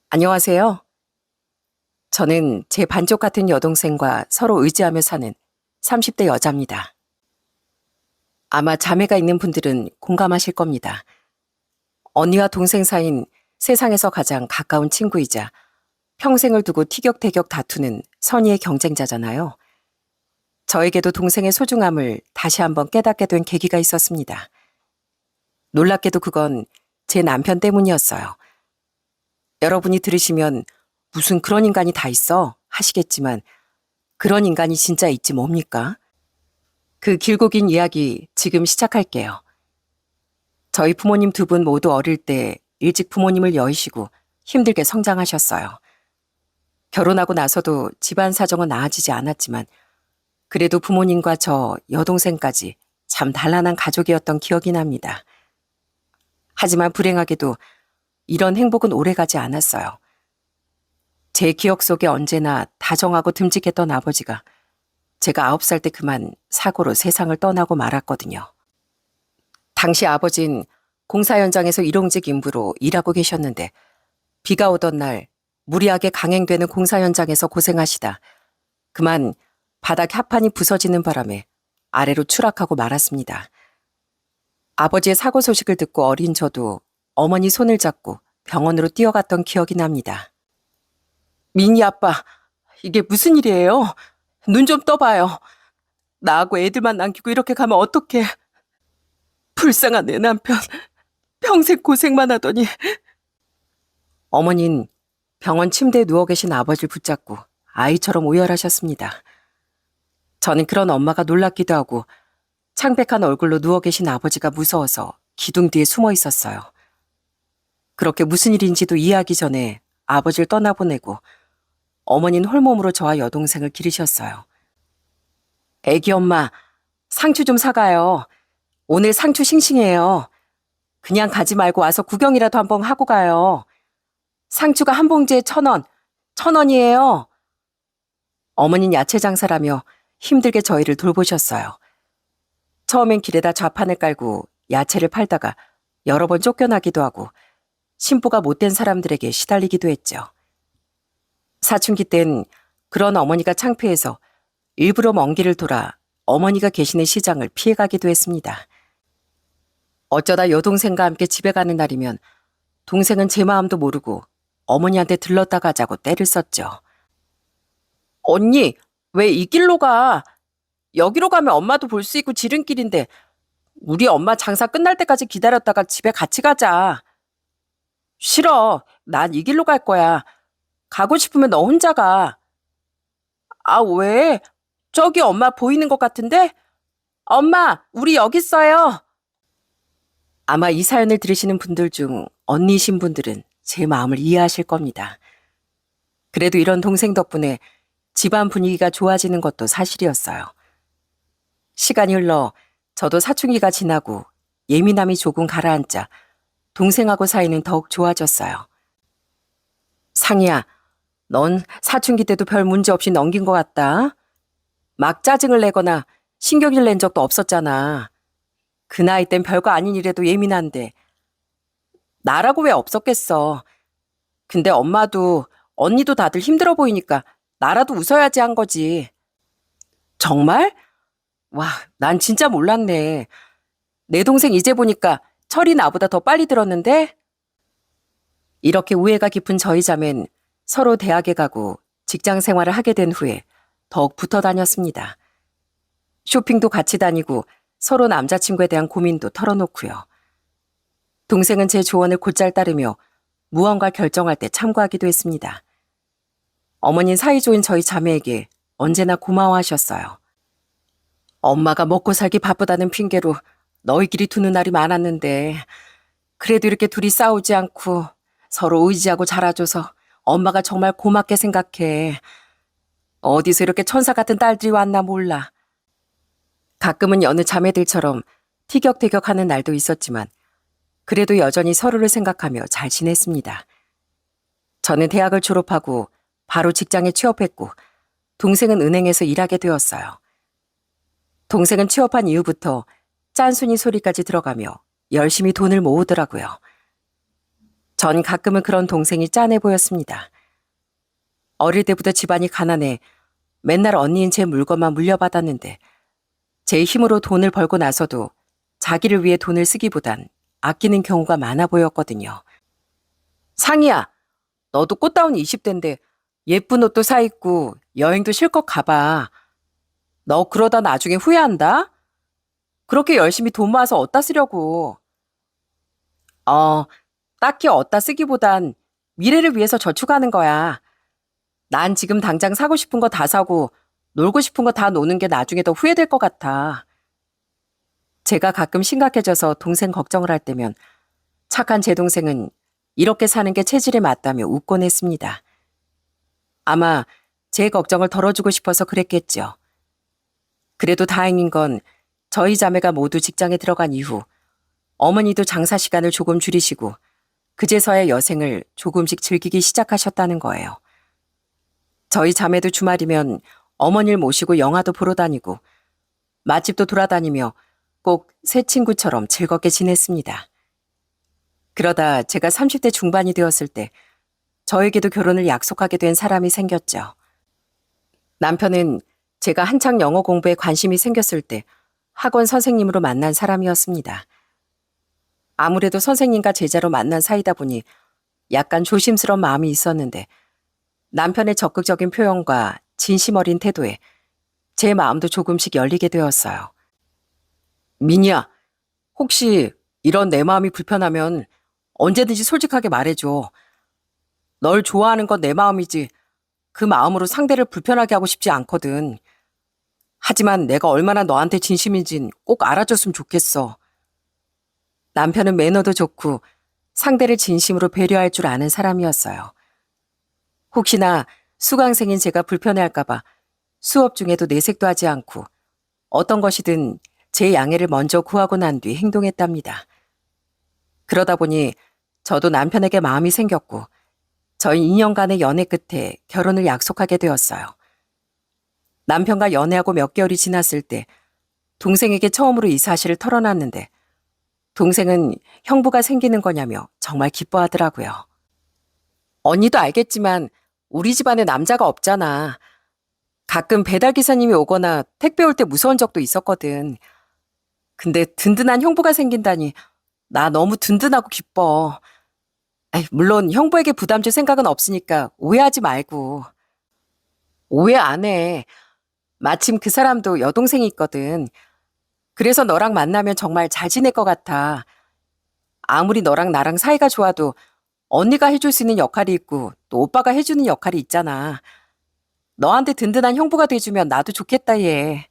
안녕하세요. 저는 제 반쪽 같은 여동생과 서로 의지하며 사는 30대 여자입니다. 아마 자매가 있는 분들은 공감하실 겁니다. 언니와 동생 사이인 세상에서 가장 가까운 친구이자 평생을 두고 티격태격 다투는 선의의 경쟁자잖아요. 저에게도 동생의 소중함을 다시 한번 깨닫게 된 계기가 있었습니다. 놀랍게도 그건 제 남편 때문이었어요. 여러분이 들으시면 무슨 그런 인간이 다 있어 하시겠지만 그런 인간이 진짜 있지 뭡니까? 그 길고 긴 이야기 지금 시작할게요. 저희 부모님 두 분 모두 어릴 때 일찍 부모님을 여의시고 힘들게 성장하셨어요. 결혼하고 나서도 집안 사정은 나아지지 않았지만 그래도 부모님과 저 여동생까지 참 단란한 가족이었던 기억이 납니다. 하지만 불행하게도 이런 행복은 오래가지 않았어요. 제 기억 속에 언제나 다정하고 듬직했던 아버지가 제가 9살 때 그만 사고로 세상을 떠나고 말았거든요. 당시 아버진 공사 현장에서 일용직 인부로 일하고 계셨는데 비가 오던 날 무리하게 강행되는 공사 현장에서 고생하시다 그만 바닥 합판이 부서지는 바람에 아래로 추락하고 말았습니다. 아버지의 사고 소식을 듣고 어린 저도 어머니 손을 잡고 병원으로 뛰어갔던 기억이 납니다. 민희 아빠, 이게 무슨 일이에요? 눈 좀 떠봐요. 나하고 애들만 남기고 이렇게 가면 어떡해. 불쌍한 내 남편, 평생 고생만 하더니. 어머닌 병원 침대에 누워 계신 아버지를 붙잡고 아이처럼 오열하셨습니다. 저는 그런 엄마가 놀랍기도 하고 창백한 얼굴로 누워 계신 아버지가 무서워서 기둥 뒤에 숨어 있었어요. 그렇게 무슨 일인지도 이해하기 전에 아버지를 떠나보내고 어머니는 홀몸으로 저와 여동생을 기르셨어요. 애기 엄마, 상추 좀 사가요. 오늘 상추 싱싱해요. 그냥 가지 말고 와서 구경이라도 한번 하고 가요. 상추가 한 봉지에 1,000원, 1,000원이에요. 어머니는 야채 장사라며 힘들게 저희를 돌보셨어요. 처음엔 길에다 좌판을 깔고 야채를 팔다가 여러 번 쫓겨나기도 하고 심보가 못된 사람들에게 시달리기도 했죠. 사춘기 땐 그런 어머니가 창피해서 일부러 먼 길을 돌아 어머니가 계시는 시장을 피해가기도 했습니다. 어쩌다 여동생과 함께 집에 가는 날이면 동생은 제 마음도 모르고 어머니한테 들렀다 가자고 떼를 썼죠. 언니, 왜 이 길로 가? 여기로 가면 엄마도 볼 수 있고 지름길인데 우리 엄마 장사 끝날 때까지 기다렸다가 집에 같이 가자. 싫어. 난 이 길로 갈 거야. 가고 싶으면 너 혼자 가. 아, 왜? 저기 엄마 보이는 것 같은데? 엄마, 우리 여기 있어요. 아마 이 사연을 들으시는 분들 중 언니이신 분들은 제 마음을 이해하실 겁니다. 그래도 이런 동생 덕분에 집안 분위기가 좋아지는 것도 사실이었어요. 시간이 흘러 저도 사춘기가 지나고 예민함이 조금 가라앉자 동생하고 사이는 더욱 좋아졌어요. 상희야, 넌 사춘기 때도 별 문제 없이 넘긴 것 같다. 막 짜증을 내거나 신경질 낸 적도 없었잖아. 그 나이 땐 별거 아닌 일에도 예민한데 나라고 왜 없었겠어. 근데 엄마도 언니도 다들 힘들어 보이니까 나라도 웃어야지 한 거지. 정말? 와, 난 진짜 몰랐네. 내 동생 이제 보니까 철이 나보다 더 빨리 들었는데? 이렇게 우애가 깊은 저희 자매는 서로 대학에 가고 직장 생활을 하게 된 후에 더욱 붙어 다녔습니다. 쇼핑도 같이 다니고 서로 남자친구에 대한 고민도 털어놓고요. 동생은 제 조언을 곧잘 따르며 무언가 결정할 때 참고하기도 했습니다. 어머니는 사이좋은 저희 자매에게 언제나 고마워하셨어요. 엄마가 먹고 살기 바쁘다는 핑계로 너희끼리 두는 날이 많았는데 그래도 이렇게 둘이 싸우지 않고 서로 의지하고 자라줘서 엄마가 정말 고맙게 생각해. 어디서 이렇게 천사 같은 딸들이 왔나 몰라. 가끔은 여느 자매들처럼 티격태격하는 날도 있었지만 그래도 여전히 서로를 생각하며 잘 지냈습니다. 저는 대학을 졸업하고 바로 직장에 취업했고 동생은 은행에서 일하게 되었어요. 동생은 취업한 이후부터 짠순이 소리까지 들어가며 열심히 돈을 모으더라고요. 전 가끔은 그런 동생이 짠해 보였습니다. 어릴 때부터 집안이 가난해 맨날 언니인 제 물건만 물려받았는데 제 힘으로 돈을 벌고 나서도 자기를 위해 돈을 쓰기보단 아끼는 경우가 많아 보였거든요. 상희야, 너도 꽃다운 20대인데 예쁜 옷도 사 입고 여행도 실컷 가봐. 너 그러다 나중에 후회한다? 그렇게 열심히 돈 모아서 어디다 쓰려고. 어, 딱히 어디다 쓰기보단 미래를 위해서 저축하는 거야. 난 지금 당장 사고 싶은 거 다 사고 놀고 싶은 거 다 노는 게 나중에 더 후회될 것 같아. 제가 가끔 심각해져서 동생 걱정을 할 때면 착한 제 동생은 이렇게 사는 게 체질에 맞다며 웃곤 했습니다. 아마 제 걱정을 덜어주고 싶어서 그랬겠죠. 그래도 다행인 건 저희 자매가 모두 직장에 들어간 이후 어머니도 장사 시간을 조금 줄이시고 그제서야 여생을 조금씩 즐기기 시작하셨다는 거예요. 저희 자매도 주말이면 어머니를 모시고 영화도 보러 다니고 맛집도 돌아다니며 꼭 새 친구처럼 즐겁게 지냈습니다. 그러다 제가 30대 중반이 되었을 때 저에게도 결혼을 약속하게 된 사람이 생겼죠. 남편은 제가 한창 영어 공부에 관심이 생겼을 때 학원 선생님으로 만난 사람이었습니다. 아무래도 선생님과 제자로 만난 사이다 보니 약간 조심스러운 마음이 있었는데 남편의 적극적인 표현과 진심 어린 태도에 제 마음도 조금씩 열리게 되었어요. 민희야, 혹시 이런 내 마음이 불편하면 언제든지 솔직하게 말해줘. 널 좋아하는 건 내 마음이지 그 마음으로 상대를 불편하게 하고 싶지 않거든. 하지만 내가 얼마나 너한테 진심인진 꼭 알아줬으면 좋겠어. 남편은 매너도 좋고 상대를 진심으로 배려할 줄 아는 사람이었어요. 혹시나 수강생인 제가 불편해할까봐 수업 중에도 내색도 하지 않고 어떤 것이든 제 양해를 먼저 구하고 난 뒤 행동했답니다. 그러다 보니 저도 남편에게 마음이 생겼고 저희 2년간의 연애 끝에 결혼을 약속하게 되었어요. 남편과 연애하고 몇 개월이 지났을 때 동생에게 처음으로 이 사실을 털어놨는데 동생은 형부가 생기는 거냐며 정말 기뻐하더라고요. 언니도 알겠지만 우리 집안에 남자가 없잖아. 가끔 배달기사님이 오거나 택배 올 때 무서운 적도 있었거든. 근데 든든한 형부가 생긴다니 나 너무 든든하고 기뻐. 물론 형부에게 부담 줄 생각은 없으니까 오해하지 말고. 오해 안 해. 마침 그 사람도 여동생이 있거든. 그래서 너랑 만나면 정말 잘 지낼 것 같아. 아무리 너랑 나랑 사이가 좋아도 언니가 해줄 수 있는 역할이 있고 또 오빠가 해주는 역할이 있잖아. 너한테 든든한 형부가 돼주면 나도 좋겠다 얘.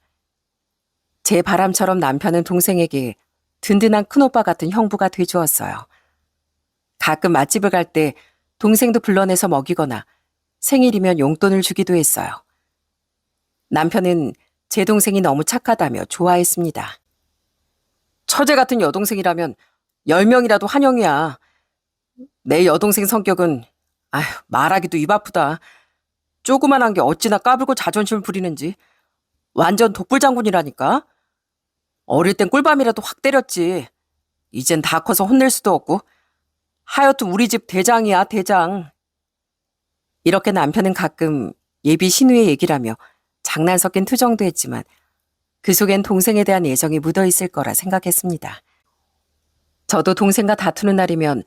제 바람처럼 남편은 동생에게 든든한 큰오빠 같은 형부가 돼주었어요. 가끔 맛집을 갈 때 동생도 불러내서 먹이거나 생일이면 용돈을 주기도 했어요. 남편은 제 동생이 너무 착하다며 좋아했습니다. 처제 같은 여동생이라면 10명이라도 환영이야. 내 여동생 성격은 말하기도 입 아프다. 조그만한 게 어찌나 까불고 자존심을 부리는지. 완전 독불장군이라니까. 어릴 땐 꿀밤이라도 확 때렸지. 이젠 다 커서 혼낼 수도 없고. 하여튼 우리 집 대장이야, 대장. 이렇게 남편은 가끔 예비 신우의 얘기를 하며 장난 섞인 투정도 했지만 그 속엔 동생에 대한 애정이 묻어 있을 거라 생각했습니다. 저도 동생과 다투는 날이면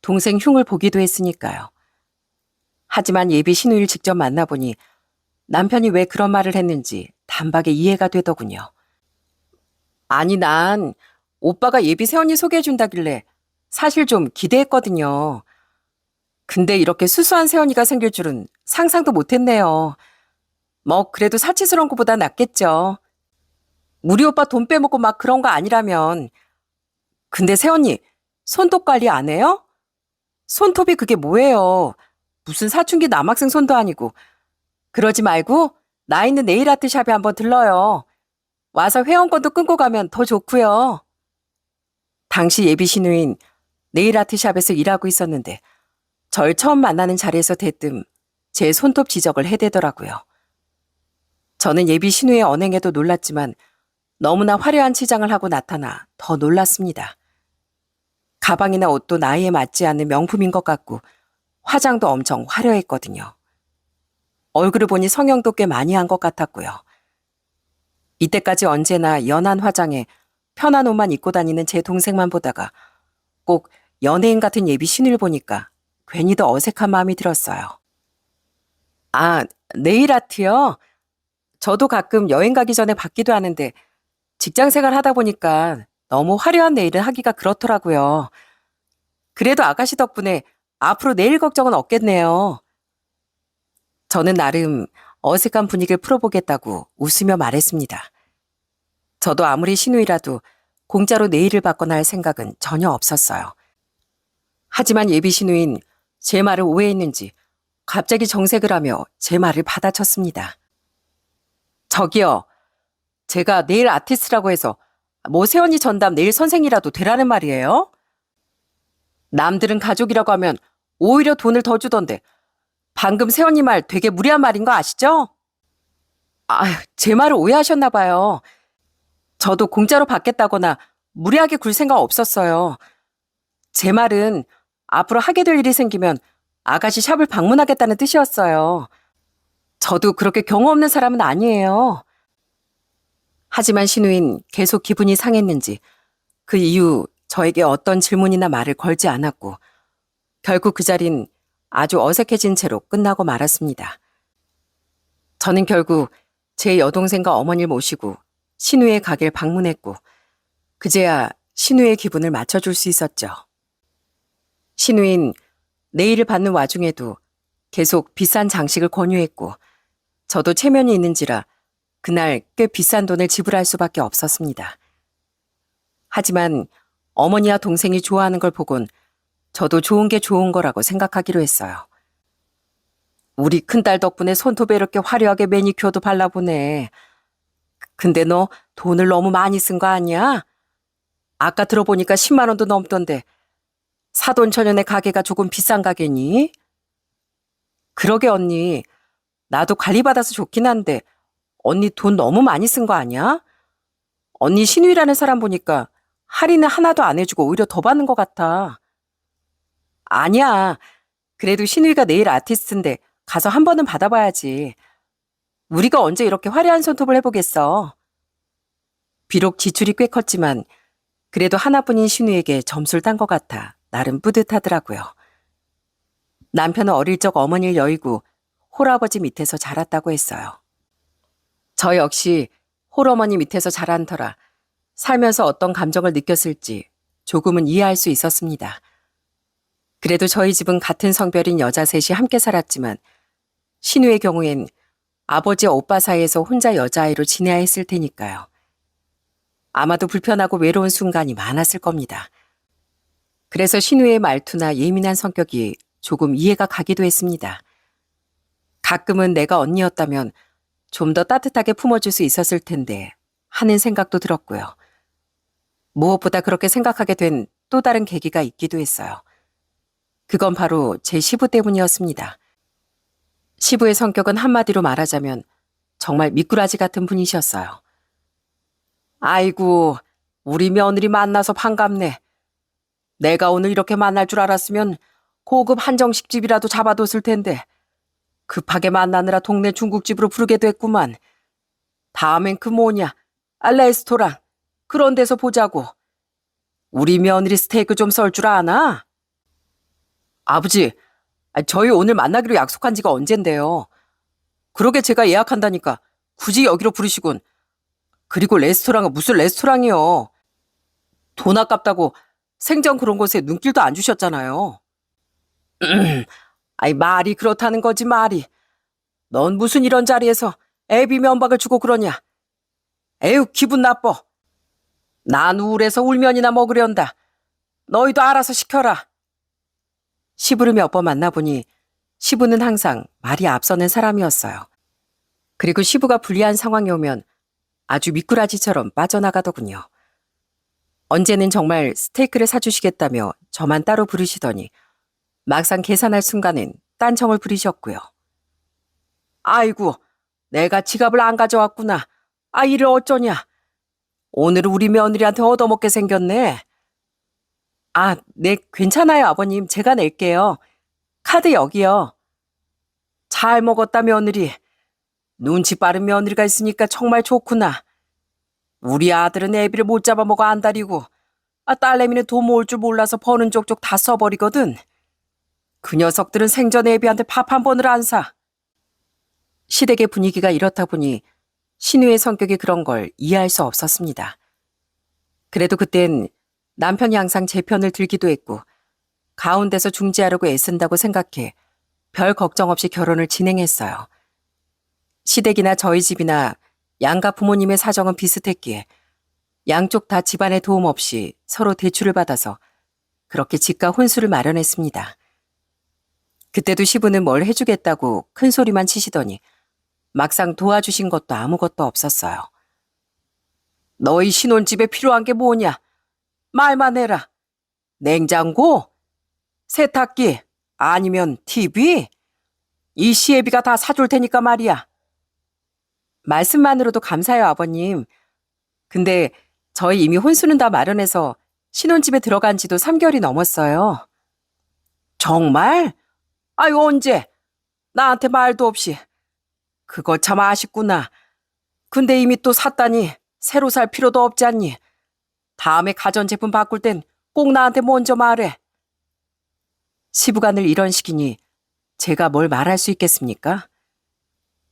동생 흉을 보기도 했으니까요. 하지만 예비 신우를 직접 만나보니 남편이 왜 그런 말을 했는지 단박에 이해가 되더군요. 아니, 난 오빠가 예비 새언니 소개해준다길래 사실 좀 기대했거든요. 근데 이렇게 수수한 새언니가 생길 줄은 상상도 못했네요. 뭐 그래도 사치스러운 것보다 낫겠죠. 우리 오빠 돈 빼먹고 막 그런 거 아니라면. 근데 새언니 손톱 관리 안 해요? 손톱이 그게 뭐예요? 무슨 사춘기 남학생 손도 아니고. 그러지 말고 나 있는 네일 아트 샵에 한번 들러요. 와서 회원권도 끊고 가면 더 좋고요. 당시 예비 신우인 네일 아트 샵에서 일하고 있었는데 절 처음 만나는 자리에서 대뜸 제 손톱 지적을 해대더라고요. 저는 예비 신우의 언행에도 놀랐지만 너무나 화려한 치장을 하고 나타나 더 놀랐습니다. 가방이나 옷도 나이에 맞지 않는 명품인 것 같고 화장도 엄청 화려했거든요. 얼굴을 보니 성형도 꽤 많이 한 것 같았고요. 이때까지 언제나 연한 화장에 편한 옷만 입고 다니는 제 동생만 보다가 꼭 연예인 같은 예비 신우를 보니까 괜히 더 어색한 마음이 들었어요. 아, 네일 아트요? 저도 가끔 여행 가기 전에 받기도 하는데 직장 생활 하다 보니까 너무 화려한 네일은 하기가 그렇더라고요. 그래도 아가씨 덕분에 앞으로 네일 걱정은 없겠네요. 저는 나름 어색한 분위기를 풀어보겠다고 웃으며 말했습니다. 저도 아무리 신우이라도 공짜로 네일을 받거나 할 생각은 전혀 없었어요. 하지만 예비 신우인 제 말을 오해했는지 갑자기 정색을 하며 제 말을 받아쳤습니다. 저기요, 제가 네일 아티스트라고 해서 뭐 세연이 전담 네일 선생이라도 되라는 말이에요? 남들은 가족이라고 하면 오히려 돈을 더 주던데 방금 세연이 말 되게 무리한 말인 거 아시죠? 제 말을 오해하셨나 봐요. 저도 공짜로 받겠다거나 무리하게 굴 생각 없었어요. 제 말은 앞으로 하게 될 일이 생기면 아가씨 샵을 방문하겠다는 뜻이었어요. 저도 그렇게 경우 없는 사람은 아니에요. 하지만 신우인 계속 기분이 상했는지 그 이후 저에게 어떤 질문이나 말을 걸지 않았고 결국 그 자린 아주 어색해진 채로 끝나고 말았습니다. 저는 결국 제 여동생과 어머니를 모시고 신우의 가게를 방문했고 그제야 신우의 기분을 맞춰줄 수 있었죠. 신우인 네일을 받는 와중에도 계속 비싼 장식을 권유했고 저도 체면이 있는지라 그날 꽤 비싼 돈을 지불할 수밖에 없었습니다. 하지만 어머니와 동생이 좋아하는 걸 보곤 저도 좋은 게 좋은 거라고 생각하기로 했어요. 우리 큰딸 덕분에 손톱에 이렇게 화려하게 매니큐어도 발라보네. 근데 너 돈을 너무 많이 쓴 거 아니야? 아까 들어보니까 10만 원도 넘던데 사돈처녀네 가게가 조금 비싼 가게니? 그러게 언니, 나도 관리받아서 좋긴 한데 언니 돈 너무 많이 쓴 거 아니야? 언니 신우이라는 사람 보니까 할인은 하나도 안 해주고 오히려 더 받는 것 같아. 아니야. 그래도 신우이가 네일 아티스트인데 가서 한 번은 받아봐야지. 우리가 언제 이렇게 화려한 손톱을 해보겠어. 비록 지출이 꽤 컸지만 그래도 하나뿐인 신우에게 점수를 딴 것 같아 나름 뿌듯하더라고요. 남편은 어릴 적 어머니를 여의고 홀아버지 밑에서 자랐다고 했어요. 저 역시 홀어머니 밑에서 자란 터라 살면서 어떤 감정을 느꼈을지 조금은 이해할 수 있었습니다. 그래도 저희 집은 같은 성별인 여자 셋이 함께 살았지만 신우의 경우엔 아버지와 오빠 사이에서 혼자 여자아이로 지내야 했을 테니까요. 아마도 불편하고 외로운 순간이 많았을 겁니다. 그래서 신우의 말투나 예민한 성격이 조금 이해가 가기도 했습니다. 가끔은 내가 언니였다면 좀 더 따뜻하게 품어줄 수 있었을 텐데 하는 생각도 들었고요. 무엇보다 그렇게 생각하게 된 또 다른 계기가 있기도 했어요. 그건 바로 제 시부 때문이었습니다. 시부의 성격은 한마디로 말하자면 정말 미꾸라지 같은 분이셨어요. 아이고, 우리 며느리 만나서 반갑네. 내가 오늘 이렇게 만날 줄 알았으면 고급 한정식집이라도 잡아뒀을 텐데 급하게 만나느라 동네 중국집으로 부르게 됐구만. 다음엔 그 뭐냐, 레스토랑 그런 데서 보자고. 우리 며느리 스테이크 좀 썰 줄 아나? 아버지, 저희 오늘 만나기로 약속한 지가 언젠데요. 그러게 제가 예약한다니까 굳이 여기로 부르시군. 그리고 레스토랑은 무슨 레스토랑이요. 돈 아깝다고 생전 그런 곳에 눈길도 안 주셨잖아요. 말이 그렇다는 거지 말이. 넌 무슨 이런 자리에서 애비 면박을 주고 그러냐. 에휴 기분 나빠. 난 우울해서 울면이나 먹으련다. 너희도 알아서 시켜라. 시부를 몇 번 만나보니 시부는 항상 말이 앞서는 사람이었어요. 그리고 시부가 불리한 상황이 오면 아주 미꾸라지처럼 빠져나가더군요. 언제는 정말 스테이크를 사주시겠다며 저만 따로 부르시더니 막상 계산할 순간엔 딴청을 부리셨고요. 아이고, 내가 지갑을 안 가져왔구나. 이를 어쩌냐. 오늘은 우리 며느리한테 얻어먹게 생겼네. 아, 네, 괜찮아요, 아버님. 제가 낼게요. 카드 여기요. 잘 먹었다, 며느리. 눈치 빠른 며느리가 있으니까 정말 좋구나. 우리 아들은 애비를 못 잡아먹어 안달이고, 딸내미는 돈 모을 줄 몰라서 버는 족족 다 써버리거든. 그 녀석들은 생전 애비한테 밥 한 번을 안 사. 시댁의 분위기가 이렇다 보니 신우의 성격이 그런 걸 이해할 수 없었습니다. 그래도 그땐 남편이 항상 제 편을 들기도 했고 가운데서 중재하려고 애쓴다고 생각해 별 걱정 없이 결혼을 진행했어요. 시댁이나 저희 집이나 양가 부모님의 사정은 비슷했기에 양쪽 다 집안의 도움 없이 서로 대출을 받아서 그렇게 집과 혼수를 마련했습니다. 그때도 시부는 뭘 해주겠다고 큰 소리만 치시더니 막상 도와주신 것도 아무것도 없었어요. 너희 신혼집에 필요한 게 뭐냐? 말만 해라. 냉장고? 세탁기? 아니면 TV? 이 시애비가 다 사줄 테니까 말이야. 말씀만으로도 감사해요, 아버님. 근데 저희 이미 혼수는 다 마련해서 신혼집에 들어간 지도 3개월이 넘었어요. 정말? 아유, 언제? 나한테 말도 없이. 그거 참 아쉽구나. 근데 이미 또 샀다니 새로 살 필요도 없지 않니? 다음에 가전제품 바꿀 땐 꼭 나한테 먼저 말해. 시부가 늘 이런 식이니 제가 뭘 말할 수 있겠습니까?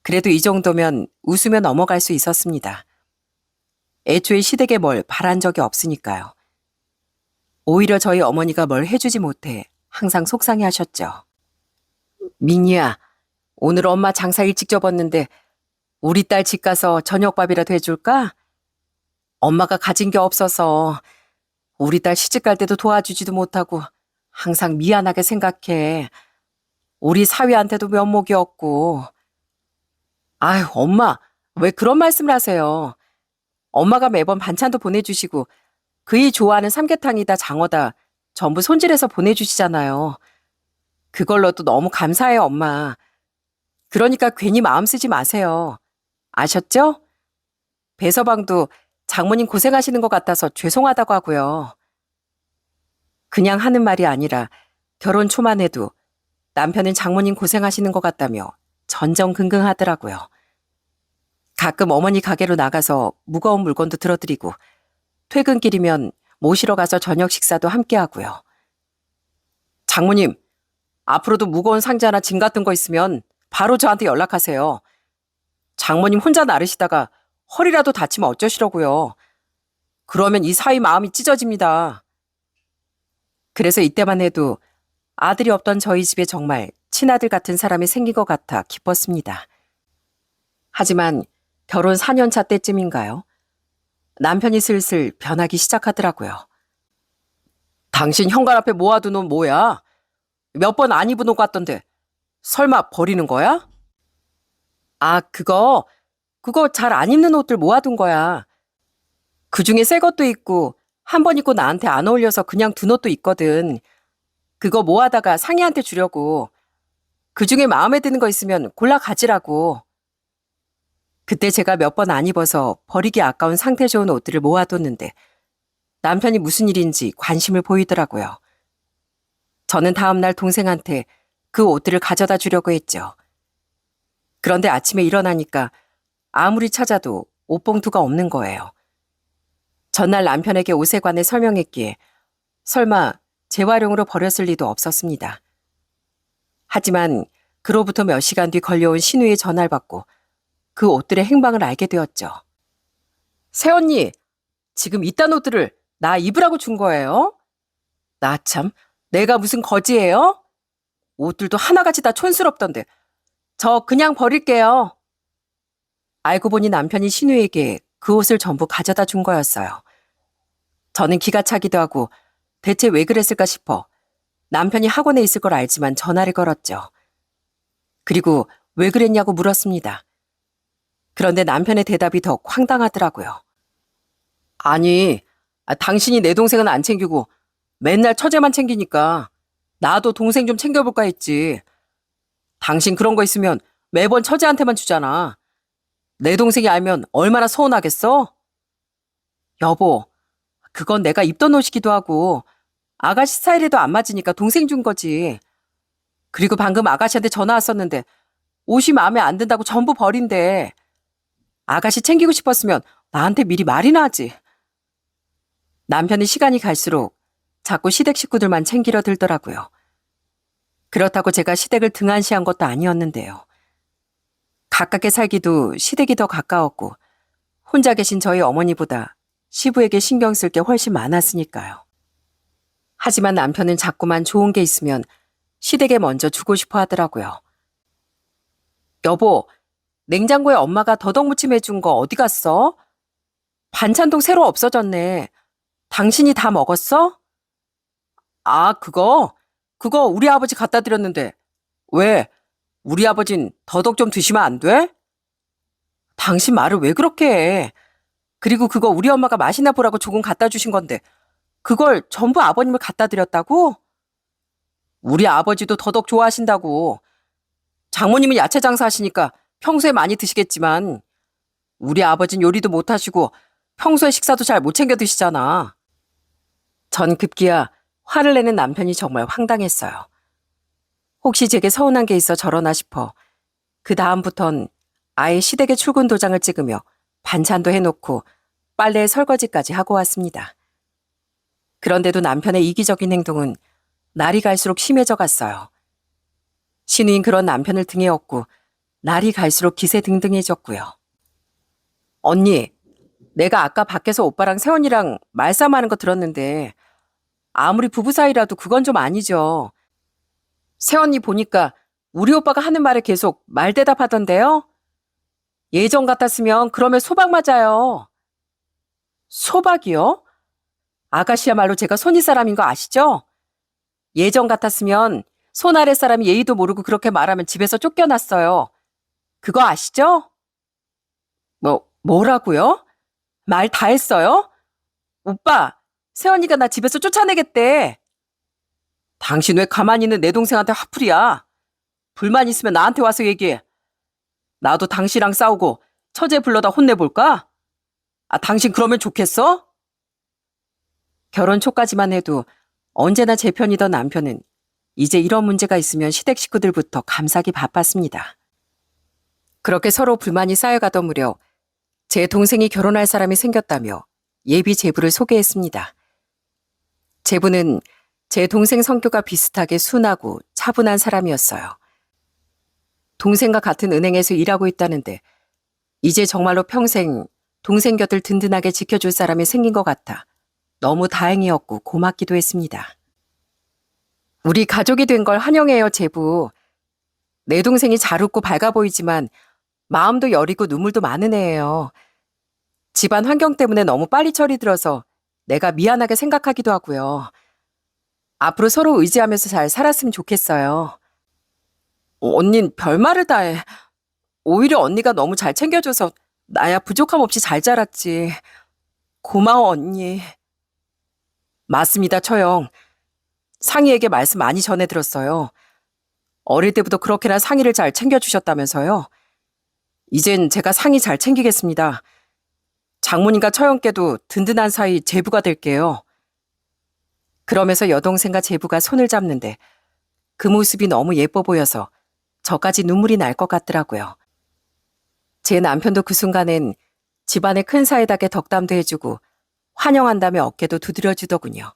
그래도 이 정도면 웃으며 넘어갈 수 있었습니다. 애초에 시댁에 뭘 바란 적이 없으니까요. 오히려 저희 어머니가 뭘 해주지 못해 항상 속상해 하셨죠. 민희야, 오늘 엄마 장사 일찍 접었는데 우리 딸 집 가서 저녁밥이라도 해줄까? 엄마가 가진 게 없어서 우리 딸 시집갈 때도 도와주지도 못하고 항상 미안하게 생각해. 우리 사위한테도 면목이 없고. 아유, 엄마, 왜 그런 말씀을 하세요? 엄마가 매번 반찬도 보내주시고 그이 좋아하는 삼계탕이다 장어다 전부 손질해서 보내주시잖아요. 그걸로도 너무 감사해요, 엄마. 그러니까 괜히 마음 쓰지 마세요. 아셨죠? 배서방도 장모님 고생하시는 것 같아서 죄송하다고 하고요. 그냥 하는 말이 아니라 결혼 초만 해도 남편은 장모님 고생하시는 것 같다며 전전긍긍하더라고요. 가끔 어머니 가게로 나가서 무거운 물건도 들어드리고 퇴근길이면 모시러 가서 저녁 식사도 함께 하고요. 장모님, 앞으로도 무거운 상자나 짐 같은 거 있으면 바로 저한테 연락하세요. 장모님 혼자 나르시다가 허리라도 다치면 어쩌시려고요. 그러면 이 사위 마음이 찢어집니다. 그래서 이때만 해도 아들이 없던 저희 집에 정말 친아들 같은 사람이 생긴 것 같아 기뻤습니다. 하지만 결혼 4년 차 때쯤인가요? 남편이 슬슬 변하기 시작하더라고요. 당신 현관 앞에 모아둔 옷 뭐야? 몇 번 안 입은 옷 같던데 설마 버리는 거야? 아, 그거 잘 안 입는 옷들 모아둔 거야. 그중에 새 것도 있고 한 번 입고 나한테 안 어울려서 그냥 둔 옷도 있거든. 그거 모아다가 상희한테 주려고. 그중에 마음에 드는 거 있으면 골라 가지라고. 그때 제가 몇 번 안 입어서 버리기 아까운 상태 좋은 옷들을 모아뒀는데 남편이 무슨 일인지 관심을 보이더라고요. 저는 다음날 동생한테 그 옷들을 가져다 주려고 했죠. 그런데 아침에 일어나니까 아무리 찾아도 옷봉투가 없는 거예요. 전날 남편에게 옷에 관해 설명했기에 설마 재활용으로 버렸을 리도 없었습니다. 하지만 그로부터 몇 시간 뒤 걸려온 신우의 전화를 받고 그 옷들의 행방을 알게 되었죠. 새언니, 지금 이딴 옷들을 나 입으라고 준 거예요? 나 참, 내가 무슨 거지예요? 옷들도 하나같이 다 촌스럽던데 저 그냥 버릴게요. 알고 보니 남편이 신우에게 그 옷을 전부 가져다 준 거였어요. 저는 기가 차기도 하고 대체 왜 그랬을까 싶어 남편이 학원에 있을 걸 알지만 전화를 걸었죠. 그리고 왜 그랬냐고 물었습니다. 그런데 남편의 대답이 더 황당하더라고요. 아니, 당신이 내 동생은 안 챙기고 맨날 처제만 챙기니까 나도 동생 좀 챙겨볼까 했지. 당신 그런 거 있으면 매번 처제한테만 주잖아. 내 동생이 알면 얼마나 서운하겠어? 여보, 그건 내가 입던 옷이기도 하고 아가씨 스타일에도 안 맞으니까 동생 준 거지. 그리고 방금 아가씨한테 전화 왔었는데 옷이 마음에 안 든다고 전부 버린대. 아가씨 챙기고 싶었으면 나한테 미리 말이나 하지. 남편이 시간이 갈수록 자꾸 시댁 식구들만 챙기려 들더라고요. 그렇다고 제가 시댁을 등한시한 것도 아니었는데요. 가깝게 살기도 시댁이 더 가까웠고 혼자 계신 저희 어머니보다 시부에게 신경 쓸 게 훨씬 많았으니까요. 하지만 남편은 자꾸만 좋은 게 있으면 시댁에 먼저 주고 싶어 하더라고요. 여보, 냉장고에 엄마가 더덕무침 해준 거 어디 갔어? 반찬통 새로 없어졌네. 당신이 다 먹었어? 아, 그거 우리 아버지 갖다 드렸는데. 왜? 우리 아버진 더덕 좀 드시면 안 돼? 당신 말을 왜 그렇게 해? 그리고 그거 우리 엄마가 맛이나 보라고 조금 갖다 주신 건데 그걸 전부 아버님을 갖다 드렸다고? 우리 아버지도 더덕 좋아하신다고. 장모님은 야채 장사하시니까 평소에 많이 드시겠지만 우리 아버진 요리도 못하시고 평소에 식사도 잘 못 챙겨 드시잖아. 전 급기야 화를 내는 남편이 정말 황당했어요. 혹시 제게 서운한 게 있어 저러나 싶어 그 다음부턴 아예 시댁에 출근 도장을 찍으며 반찬도 해놓고 빨래 설거지까지 하고 왔습니다. 그런데도 남편의 이기적인 행동은 날이 갈수록 심해져 갔어요. 신우인 그런 남편을 등에 업고 날이 갈수록 기세등등해졌고요. 언니, 내가 아까 밖에서 오빠랑 세원이랑 말싸움하는 거 들었는데 아무리 부부 사이라도 그건 좀 아니죠. 세언니 보니까 우리 오빠가 하는 말에 계속 말대답하던데요? 예전 같았으면 그러면 소박 맞아요. 소박이요? 아가씨야말로 제가 손윗 사람인 거 아시죠? 예전 같았으면 손 아래 사람이 예의도 모르고 그렇게 말하면 집에서 쫓겨났어요. 그거 아시죠? 뭐라고요? 말 다 했어요? 오빠, 세언니가 나 집에서 쫓아내겠대. 당신 왜 가만히 있는 내 동생한테 화풀이야? 불만 있으면 나한테 와서 얘기해. 나도 당신이랑 싸우고 처제 불러다 혼내볼까? 아, 당신 그러면 좋겠어? 결혼 초까지만 해도 언제나 제 편이던 남편은 이제 이런 문제가 있으면 시댁 식구들부터 감싸기 바빴습니다. 그렇게 서로 불만이 쌓여가던 무렵 제 동생이 결혼할 사람이 생겼다며 예비 제부를 소개했습니다. 제부는 제 동생 성격과 비슷하게 순하고 차분한 사람이었어요. 동생과 같은 은행에서 일하고 있다는데 이제 정말로 평생 동생 곁을 든든하게 지켜줄 사람이 생긴 것 같아 너무 다행이었고 고맙기도 했습니다. 우리 가족이 된 걸 환영해요, 제부. 내 동생이 잘 웃고 밝아 보이지만 마음도 여리고 눈물도 많은 애예요. 집안 환경 때문에 너무 빨리 철이 들어서 내가 미안하게 생각하기도 하고요. 앞으로 서로 의지하면서 잘 살았으면 좋겠어요. 언닌 별말을 다 해. 오히려 언니가 너무 잘 챙겨줘서 나야 부족함 없이 잘 자랐지. 고마워, 언니. 맞습니다, 처형. 상희에게 말씀 많이 전해 들었어요. 어릴 때부터 그렇게나 상희를 잘 챙겨주셨다면서요. 이젠 제가 상희 잘 챙기겠습니다. 장모님과 처형께도 든든한 사이 제부가 될게요. 그러면서 여동생과 제부가 손을 잡는데 그 모습이 너무 예뻐 보여서 저까지 눈물이 날 것 같더라고요. 제 남편도 그 순간엔 집안의 큰 사이답게 덕담도 해주고 환영한다며 어깨도 두드려주더군요.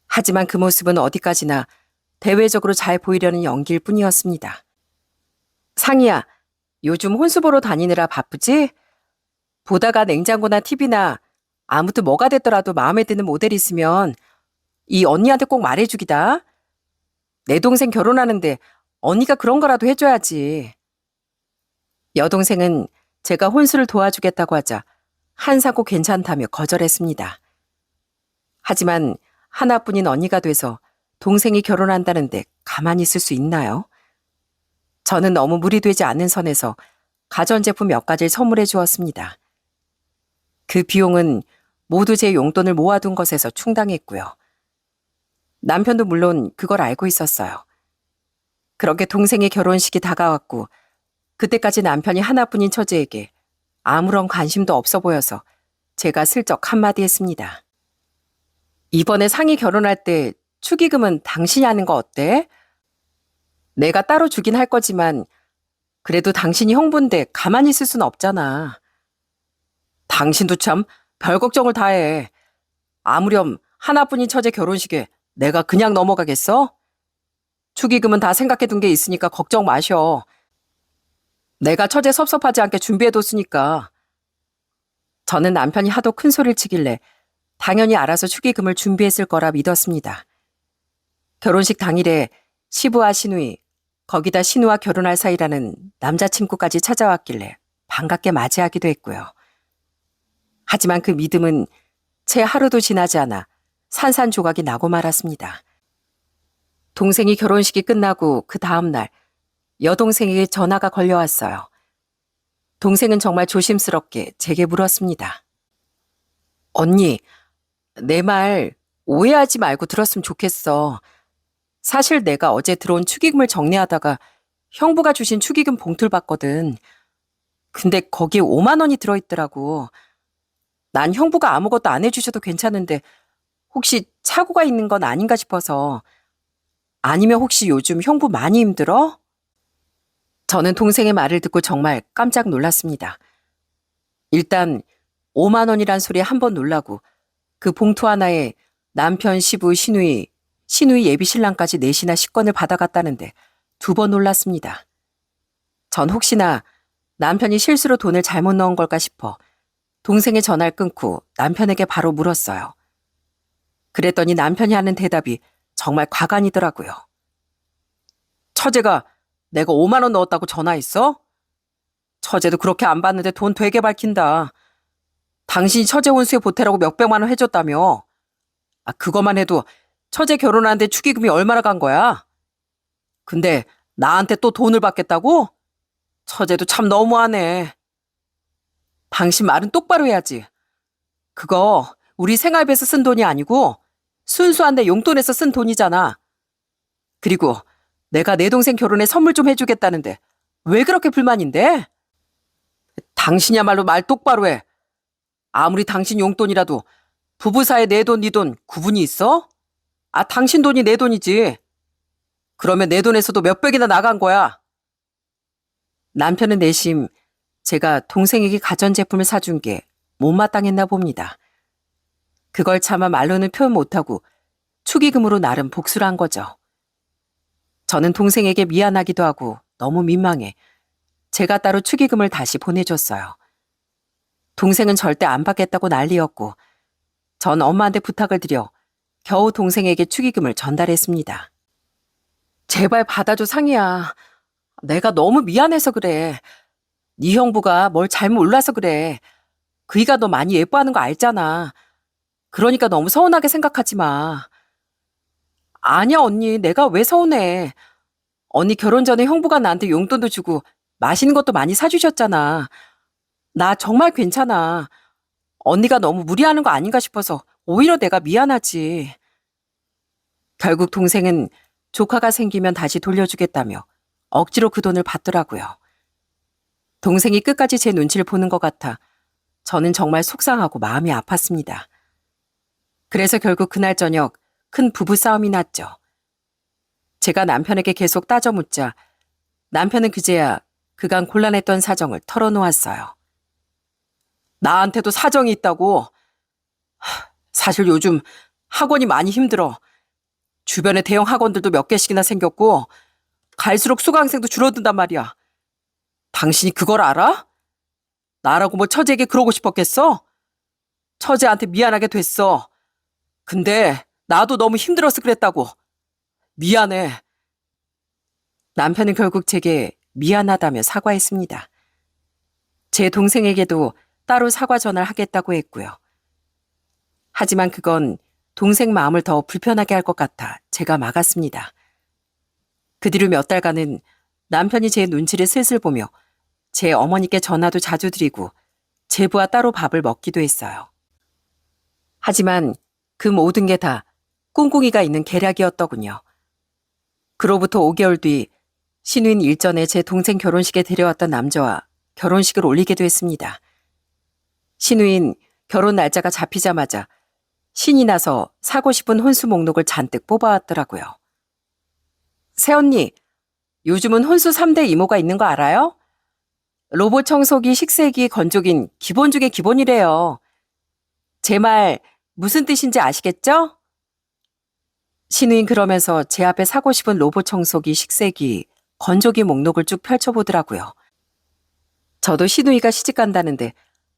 하지만 그 모습은 어디까지나 대외적으로 잘 보이려는 연기일 뿐이었습니다. 상희야, 요즘 혼수 보러 다니느라 바쁘지? 보다가 냉장고나 TV나 아무튼 뭐가 됐더라도 마음에 드는 모델 있으면 이 언니한테 꼭 말해주기다. 내 동생 결혼하는데 언니가 그런 거라도 해줘야지. 여동생은 제가 혼수를 도와주겠다고 하자 한사코 괜찮다며 거절했습니다. 하지만 하나뿐인 언니가 돼서 동생이 결혼한다는데 가만히 있을 수 있나요? 저는 너무 무리되지 않는 선에서 가전제품 몇 가지를 선물해 주었습니다. 그 비용은 모두 제 용돈을 모아둔 것에서 충당했고요. 남편도 물론 그걸 알고 있었어요. 그렇게 동생의 결혼식이 다가왔고 그때까지 남편이 하나뿐인 처제에게 아무런 관심도 없어 보여서 제가 슬쩍 한마디 했습니다. 이번에 상이 결혼할 때 축의금은 당신이 하는 거 어때? 내가 따로 주긴 할 거지만 그래도 당신이 형부인데 가만히 있을 순 없잖아. 당신도 참 별 걱정을 다 해. 아무렴 하나뿐인 처제 결혼식에 내가 그냥 넘어가겠어? 축의금은 다 생각해둔 게 있으니까 걱정 마셔. 내가 처제 섭섭하지 않게 준비해뒀으니까. 저는 남편이 하도 큰 소리를 치길래 당연히 알아서 축의금을 준비했을 거라 믿었습니다. 결혼식 당일에 시부와 시누이, 거기다 신우와 결혼할 사이라는 남자친구까지 찾아왔길래 반갑게 맞이하기도 했고요. 하지만 그 믿음은 채 하루도 지나지 않아 산산조각이 나고 말았습니다. 동생이 결혼식이 끝나고 그 다음날 여동생에게 전화가 걸려왔어요. 동생은 정말 조심스럽게 제게 물었습니다. 언니, 내 말 오해하지 말고 들었으면 좋겠어. 사실 내가 어제 들어온 축의금을 정리하다가 형부가 주신 축의금 봉투를 봤거든. 근데 거기에 5만 원이 들어있더라고. 난 형부가 아무것도 안 해주셔도 괜찮은데 혹시 착오가 있는 건 아닌가 싶어서. 아니면 혹시 요즘 형부 많이 힘들어? 저는 동생의 말을 듣고 정말 깜짝 놀랐습니다. 일단 5만 원이란 소리에 한 번 놀라고 그 봉투 하나에 남편, 시부, 시누이 예비 신랑까지 넷이나 식권을 받아갔다는데 2번 놀랐습니다. 전 혹시나 남편이 실수로 돈을 잘못 넣은 걸까 싶어 동생의 전화를 끊고 남편에게 바로 물었어요. 그랬더니 남편이 하는 대답이 정말 과간이더라고요. 처제가 내가 5만 원 넣었다고 전화했어? 처제도 그렇게 안 받는데 돈 되게 밝힌다. 당신이 처제 혼수에 보태라고 몇백만 원 해줬다며. 그거만 해도 처제 결혼하는데 축의금이 얼마나 간 거야? 근데 나한테 또 돈을 받겠다고? 처제도 참 너무하네. 당신 말은 똑바로 해야지. 그거 우리 생활비에서 쓴 돈이 아니고 순수한 내 용돈에서 쓴 돈이잖아. 그리고 내가 내 동생 결혼에 선물 좀 해주겠다는데 왜 그렇게 불만인데? 당신이야말로 말 똑바로 해. 아무리 당신 용돈이라도 부부 사이에 내 돈, 네 돈 구분이 있어? 당신 돈이 내 돈이지. 그러면 내 돈에서도 몇백이나 나간 거야. 남편은 내심 제가 동생에게 가전제품을 사준 게 못마땅했나 봅니다. 그걸 차마 말로는 표현 못하고 축의금으로 나름 복수를 한 거죠. 저는 동생에게 미안하기도 하고 너무 민망해 제가 따로 축의금을 다시 보내줬어요. 동생은 절대 안 받겠다고 난리였고 전 엄마한테 부탁을 드려 겨우 동생에게 축의금을 전달했습니다. 제발 받아줘 상희야. 내가 너무 미안해서 그래. 네 형부가 뭘 잘못 몰라서 그래. 그이가 너 많이 예뻐하는 거 알잖아. 그러니까 너무 서운하게 생각하지 마. 아니야 언니, 내가 왜 서운해. 언니 결혼 전에 형부가 나한테 용돈도 주고 맛있는 것도 많이 사주셨잖아. 나 정말 괜찮아. 언니가 너무 무리하는 거 아닌가 싶어서 오히려 내가 미안하지. 결국 동생은 조카가 생기면 다시 돌려주겠다며 억지로 그 돈을 받더라고요. 동생이 끝까지 제 눈치를 보는 것 같아 저는 정말 속상하고 마음이 아팠습니다. 그래서 결국 그날 저녁 큰 부부싸움이 났죠. 제가 남편에게 계속 따져 묻자 남편은 그제야 그간 곤란했던 사정을 털어놓았어요. 나한테도 사정이 있다고. 사실 요즘 학원이 많이 힘들어. 주변에 대형 학원들도 몇 개씩이나 생겼고 갈수록 수강생도 줄어든단 말이야. 당신이 그걸 알아? 나라고 뭐 처제에게 그러고 싶었겠어? 처제한테 미안하게 됐어. 근데 나도 너무 힘들어서 그랬다고. 미안해. 남편은 결국 제게 미안하다며 사과했습니다. 제 동생에게도 따로 사과 전화를 하겠다고 했고요. 하지만 그건 동생 마음을 더 불편하게 할 것 같아 제가 막았습니다. 그 뒤로 몇 달간은 남편이 제 눈치를 슬슬 보며 제 어머니께 전화도 자주 드리고 제부와 따로 밥을 먹기도 했어요. 하지만 그 모든 게 다 꿍꿍이가 있는 계략이었더군요. 그로부터 5개월 뒤 신우인 일전에 제 동생 결혼식에 데려왔던 남자와 결혼식을 올리기도 했습니다. 신우인 결혼 날짜가 잡히자마자 신이 나서 사고 싶은 혼수 목록을 잔뜩 뽑아왔더라고요. 새언니, 요즘은 혼수 3대 이모가 있는 거 알아요? 로봇 청소기, 식세기, 건조긴 기본 중에 기본이래요. 제 말 무슨 뜻인지 아시겠죠? 신우인 그러면서 제 앞에 사고 싶은 로봇 청소기, 식세기, 건조기 목록을 쭉 펼쳐보더라고요. 저도 신우이가 시집간다는데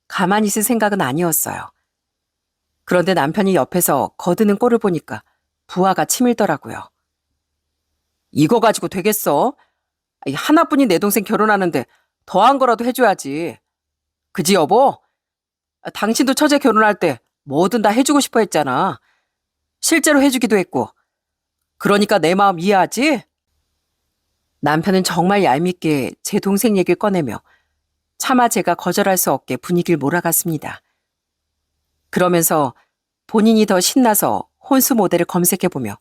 가만히 있을 생각은 아니었어요. 그런데 남편이 옆에서 거드는 꼴을 보니까 부하가 치밀더라고요. 이거 가지고 되겠어? 하나뿐인 내 동생 결혼하는데 더한 거라도 해줘야지. 그지 여보? 당신도 처제 결혼할 때 뭐든 다 해주고 싶어 했잖아. 실제로 해주기도 했고. 그러니까 내 마음 이해하지? 남편은 정말 얄밉게 제 동생 얘기를 꺼내며 차마 제가 거절할 수 없게 분위기를 몰아갔습니다. 그러면서 본인이 더 신나서 혼수 모델을 검색해보며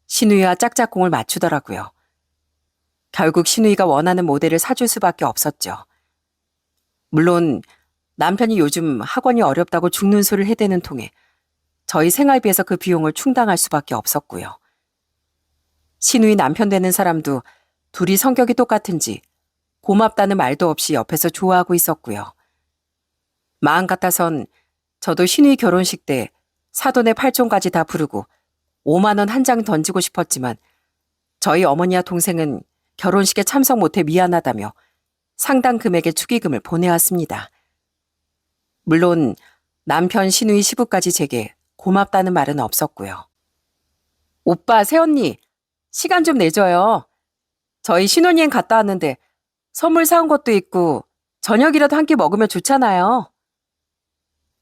신우이와 짝짝꿍을 맞추더라고요. 결국 신우이가 원하는 모델을 사줄 수밖에 없었죠. 물론 남편이 요즘 학원이 어렵다고 죽는 수를 해대는 통에 저희 생활비에서 그 비용을 충당할 수밖에 없었고요. 신우이 남편 되는 사람도 둘이 성격이 똑같은지 고맙다는 말도 없이 옆에서 좋아하고 있었고요. 마음 같아선 저도 신우이 결혼식 때 사돈의 팔촌까지 다 부르고 5만 원 한 장 던지고 싶었지만 저희 어머니와 동생은 결혼식에 참석 못해 미안하다며 상당 금액의 축의금을 보내왔습니다. 물론 남편 신우이 시부까지 제게 고맙다는 말은 없었고요. 오빠, 새언니, 시간 좀 내줘요. 저희 신혼여행 갔다 왔는데 선물 사온 것도 있고 저녁이라도 한 끼 먹으면 좋잖아요.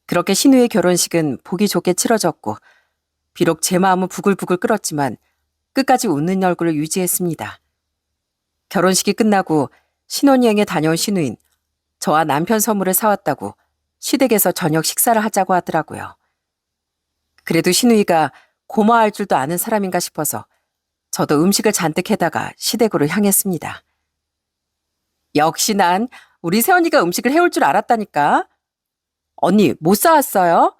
그렇게 신우의 결혼식은 보기 좋게 치러졌고 비록 제 마음은 부글부글 끓었지만 끝까지 웃는 얼굴을 유지했습니다. 결혼식이 끝나고 신혼여행에 다녀온 신우인 저와 남편 선물을 사왔다고 시댁에서 저녁 식사를 하자고 하더라고요. 그래도 신우이가 고마워할 줄도 아는 사람인가 싶어서 저도 음식을 잔뜩 해다가 시댁으로 향했습니다. 역시 난 우리 새언니가 음식을 해올 줄 알았다니까. 언니, 못 사왔어요?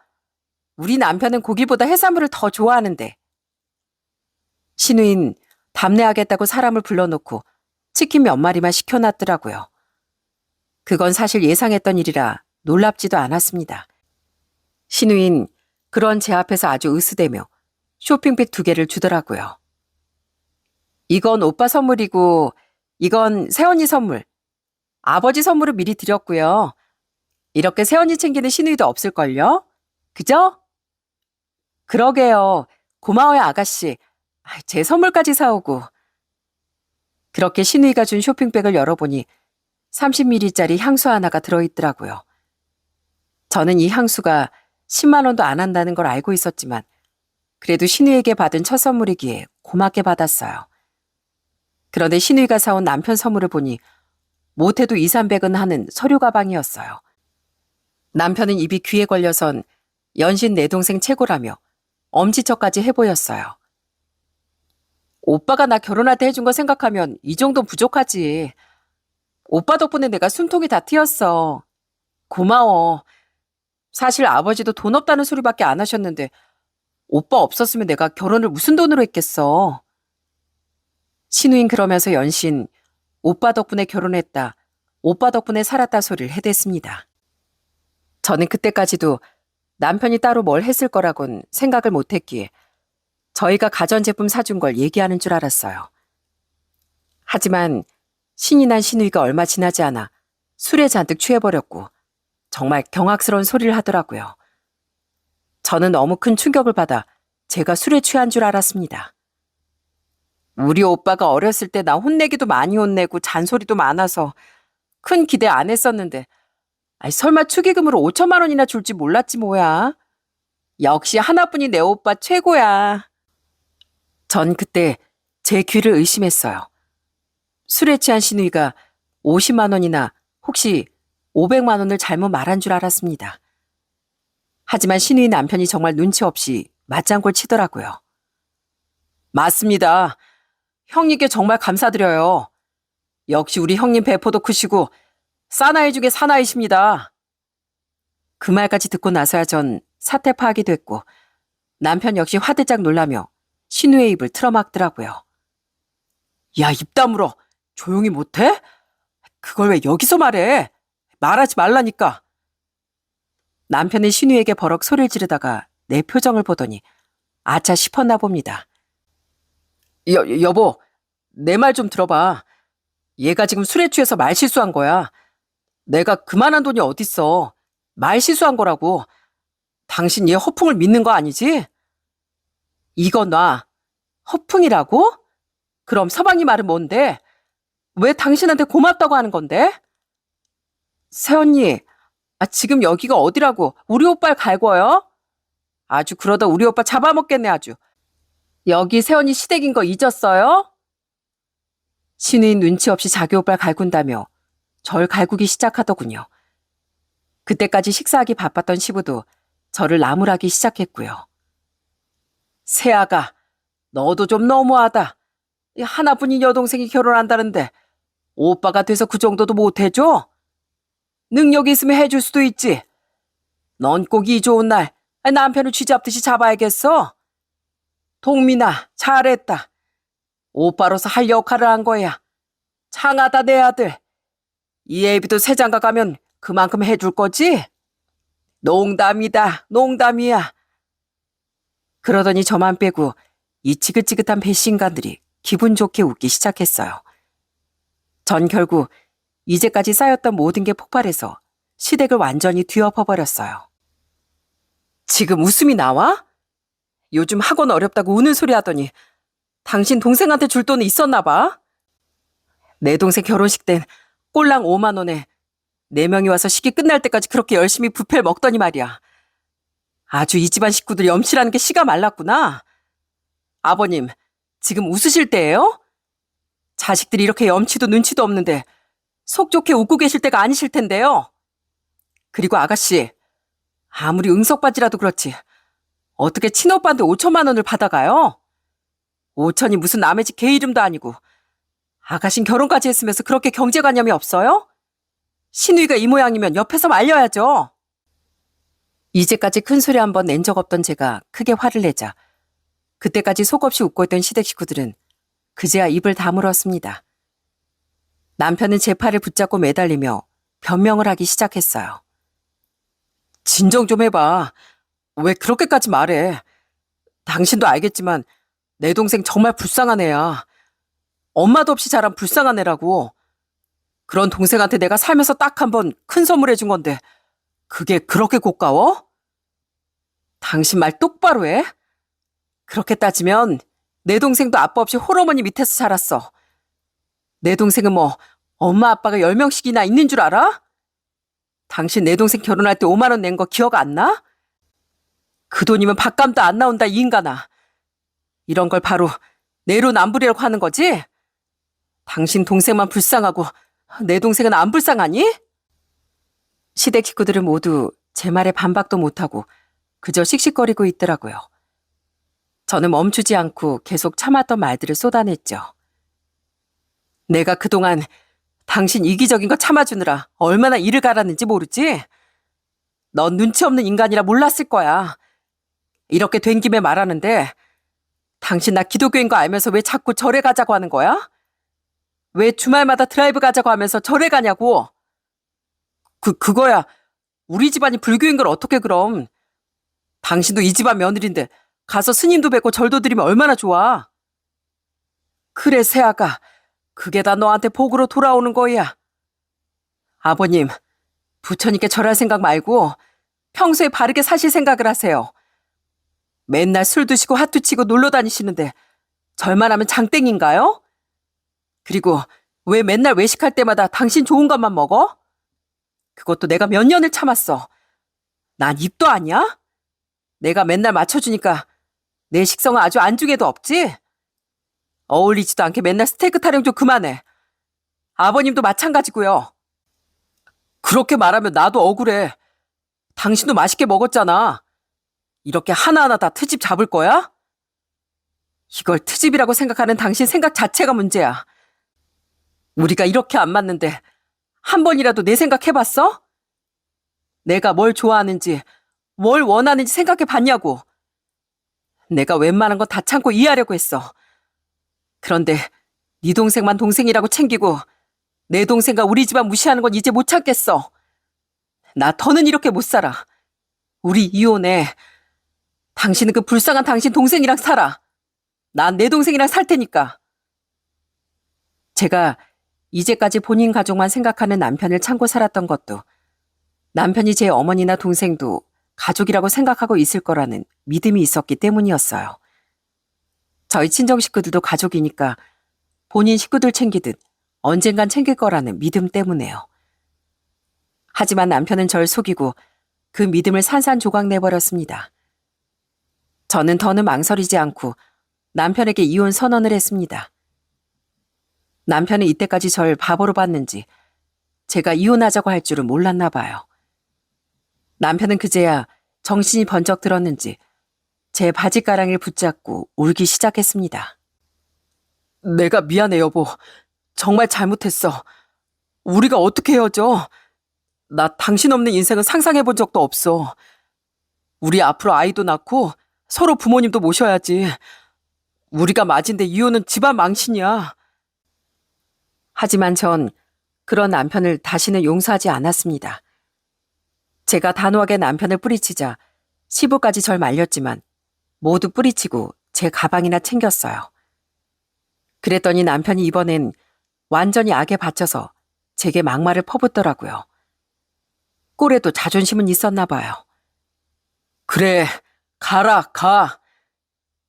우리 남편은 고기보다 해산물을 더 좋아하는데. 신우인 답례하겠다고 사람을 불러놓고 치킨 몇 마리만 시켜놨더라고요. 그건 사실 예상했던 일이라 놀랍지도 않았습니다. 신우인 그런 제 앞에서 아주 으스대며 쇼핑백 2개를 주더라고요. 이건 오빠 선물이고 이건 새언니 선물. 아버지 선물을 미리 드렸고요. 이렇게 새언니 챙기는 신우이도 없을걸요? 그죠? 그러게요. 고마워요, 아가씨. 제 선물까지 사오고. 그렇게 신우이가 준 쇼핑백을 열어보니 30ml짜리 향수 하나가 들어있더라고요. 저는 이 향수가 10만 원도 안 한다는 걸 알고 있었지만 그래도 신우이에게 받은 첫 선물이기에 고맙게 받았어요. 그런데 신우이가 사온 남편 선물을 보니 못해도 2, 300은 하는 서류 가방이었어요. 남편은 입이 귀에 걸려선 연신 내 동생 최고라며 엄지척까지 해보였어요. 오빠가 나 결혼할 때 해준 거 생각하면 이 정도는 부족하지. 오빠 덕분에 내가 숨통이 다 트였어. 고마워. 사실 아버지도 돈 없다는 소리밖에 안 하셨는데 오빠 없었으면 내가 결혼을 무슨 돈으로 했겠어. 신우인 그러면서 연신 오빠 덕분에 결혼했다, 오빠 덕분에 살았다 소리를 해댔습니다. 저는 그때까지도 남편이 따로 뭘 했을 거라곤 생각을 못했기에 저희가 가전제품 사준 걸 얘기하는 줄 알았어요. 하지만 신이 난 신우이가 얼마 지나지 않아 술에 잔뜩 취해버렸고 정말 경악스러운 소리를 하더라고요. 저는 너무 큰 충격을 받아 제가 술에 취한 줄 알았습니다. 우리 오빠가 어렸을 때 나 혼내기도 많이 혼내고 잔소리도 많아서 큰 기대 안 했었는데 설마 축의금으로 5천만 원이나 줄지 몰랐지 뭐야. 역시 하나뿐인 내 오빠 최고야. 전 그때 제 귀를 의심했어요. 술에 취한 신우이가 50만 원이나 혹시 500만 원을 잘못 말한 줄 알았습니다. 하지만 신우이 남편이 정말 눈치 없이 맞장구를 치더라고요. 맞습니다. 형님께 정말 감사드려요. 역시 우리 형님 배포도 크시고 사나이 중에 사나이십니다. 그 말까지 듣고 나서야 전 사태 파악이 됐고 남편 역시 화들짝 놀라며 신우의 입을 틀어막더라고요. 야, 입 다물어. 조용히 못해? 그걸 왜 여기서 말해? 말하지 말라니까. 남편은 신우에게 버럭 소리를 지르다가 내 표정을 보더니 아차 싶었나 봅니다. 여보, 내 말 좀 들어봐. 얘가 지금 술에 취해서 말실수한 거야. 내가 그만한 돈이 어딨어. 말실수한 거라고. 당신 얘 허풍을 믿는 거 아니지? 이거 놔. 허풍이라고? 그럼 서방이 말은 뭔데? 왜 당신한테 고맙다고 하는 건데? 새언니, 지금 여기가 어디라고 우리 오빠를 갈궈요? 아주 그러다 우리 오빠 잡아먹겠네 아주. 여기 새언니 시댁인 거 잊었어요? 신우인 눈치 없이 자기 오빠를 갈군다며 절 갈구기 시작하더군요. 그때까지 식사하기 바빴던 시부도 저를 나무라기 시작했고요. 새아가, 너도 좀 너무하다. 하나뿐인 여동생이 결혼한다는데 오빠가 돼서 그 정도도 못해줘? 능력이 있으면 해줄 수도 있지. 넌 꼭 이 좋은 날 남편을 쥐잡듯이 잡아야겠어. 동민아, 잘했다. 오빠로서 할 역할을 한 거야. 장하다 내 아들. 이 애비도 새장가 가면 그만큼 해줄 거지? 농담이다, 농담이야. 그러더니 저만 빼고 이 지긋지긋한 배신감들이 기분 좋게 웃기 시작했어요. 전 결국 이제까지 쌓였던 모든 게 폭발해서 시댁을 완전히 뒤엎어버렸어요. 지금 웃음이 나와? 요즘 학원 어렵다고 우는 소리 하더니 당신 동생한테 줄 돈이 있었나 봐? 내 동생 결혼식 땐 꼴랑 5만 원에 4명이 와서 식이 끝날 때까지 그렇게 열심히 뷔페를 먹더니 말이야. 아주 이 집안 식구들 염치라는 게 씨가 말랐구나. 아버님, 지금 웃으실 때예요? 자식들이 이렇게 염치도 눈치도 없는데 속 좋게 웃고 계실 때가 아니실 텐데요. 그리고 아가씨, 아무리 응석바지라도 그렇지 어떻게 친오빠한테 5천만 원을 받아가요? 5천이 무슨 남의 집 개 이름도 아니고 아가씨는 결혼까지 했으면서 그렇게 경제관념이 없어요? 신우이가 이 모양이면 옆에서 말려야죠. 이제까지 큰 소리 한 번 낸 적 없던 제가 크게 화를 내자 그때까지 속없이 웃고 있던 시댁 식구들은 그제야 입을 다물었습니다. 남편은 제 팔을 붙잡고 매달리며 변명을 하기 시작했어요. 진정 좀 해봐. 왜 그렇게까지 말해. 당신도 알겠지만 내 동생 정말 불쌍한 애야. 엄마도 없이 자란 불쌍한 애라고. 그런 동생한테 내가 살면서 딱 한 번 큰 선물 해준 건데 그게 그렇게 고가워? 당신 말 똑바로 해. 그렇게 따지면 내 동생도 아빠 없이 홀어머니 밑에서 자랐어. 내 동생은 뭐 엄마 아빠가 10명씩이나 있는 줄 알아? 당신 내 동생 결혼할 때 5만 원 낸 거 기억 안 나? 그 돈이면 밥값도 안 나온다 이 인간아. 이런 걸 바로 내로남불이라고 하는 거지? 당신 동생만 불쌍하고 내 동생은 안 불쌍하니? 시댁 식구들은 모두 제 말에 반박도 못하고 그저 씩씩거리고 있더라고요. 저는 멈추지 않고 계속 참았던 말들을 쏟아냈죠. 내가 그동안 당신 이기적인 거 참아주느라 얼마나 이를 갈았는지 모르지? 넌 눈치 없는 인간이라 몰랐을 거야. 이렇게 된 김에 말하는데 당신 나 기독교인 거 알면서 왜 자꾸 절에 가자고 하는 거야? 왜 주말마다 드라이브 가자고 하면서 절에 가냐고? 그거야. 우리 집안이 불교인 걸 어떻게 그럼. 당신도 이 집안 며느리인데 가서 스님도 뵙고 절도 드리면 얼마나 좋아. 그래 새아가 그게 다 너한테 복으로 돌아오는 거야. 아버님, 부처님께 절할 생각 말고 평소에 바르게 사실 생각을 하세요. 맨날 술 드시고 핫투 치고 놀러 다니시는데 절만 하면 장땡인가요? 그리고 왜 맨날 외식할 때마다 당신 좋은 것만 먹어? 그것도 내가 몇 년을 참았어. 난 입도 아니야? 내가 맨날 맞춰주니까 내 식성은 아주 안중에도 없지? 어울리지도 않게 맨날 스테이크 타령 좀 그만해. 아버님도 마찬가지고요. 그렇게 말하면 나도 억울해. 당신도 맛있게 먹었잖아. 이렇게 하나하나 다 트집 잡을 거야? 이걸 트집이라고 생각하는 당신 생각 자체가 문제야. 우리가 이렇게 안 맞는데 한 번이라도 내 생각 해봤어? 내가 뭘 좋아하는지 뭘 원하는지 생각해 봤냐고. 내가 웬만한 거 다 참고 이해하려고 했어. 그런데 네 동생만 동생이라고 챙기고 내 동생과 우리 집안 무시하는 건 이제 못 참겠어. 나 더는 이렇게 못 살아. 우리 이혼해. 당신은 그 불쌍한 당신 동생이랑 살아. 난 내 동생이랑 살 테니까. 제가 이제까지 본인 가족만 생각하는 남편을 참고 살았던 것도 남편이 제 어머니나 동생도 가족이라고 생각하고 있을 거라는 믿음이 있었기 때문이었어요. 저희 친정 식구들도 가족이니까 본인 식구들 챙기듯 언젠간 챙길 거라는 믿음 때문에요. 하지만 남편은 절 속이고 그 믿음을 산산조각 내버렸습니다. 저는 더는 망설이지 않고 남편에게 이혼 선언을 했습니다. 남편은 이때까지 절 바보로 봤는지 제가 이혼하자고 할 줄은 몰랐나 봐요. 남편은 그제야 정신이 번쩍 들었는지 제 바지가랑이를 붙잡고 울기 시작했습니다. 내가 미안해, 여보. 정말 잘못했어. 우리가 어떻게 헤어져? 나 당신 없는 인생은 상상해 본 적도 없어. 우리 앞으로 아이도 낳고 서로 부모님도 모셔야지. 우리가 맞은데 이혼은 집안 망신이야. 하지만 전 그런 남편을 다시는 용서하지 않았습니다. 제가 단호하게 남편을 뿌리치자 시부까지 절 말렸지만 모두 뿌리치고 제 가방이나 챙겼어요. 그랬더니 남편이 이번엔 완전히 악에 받쳐서 제게 막말을 퍼붓더라고요. 꼴에도 자존심은 있었나 봐요. 그래, 가라, 가.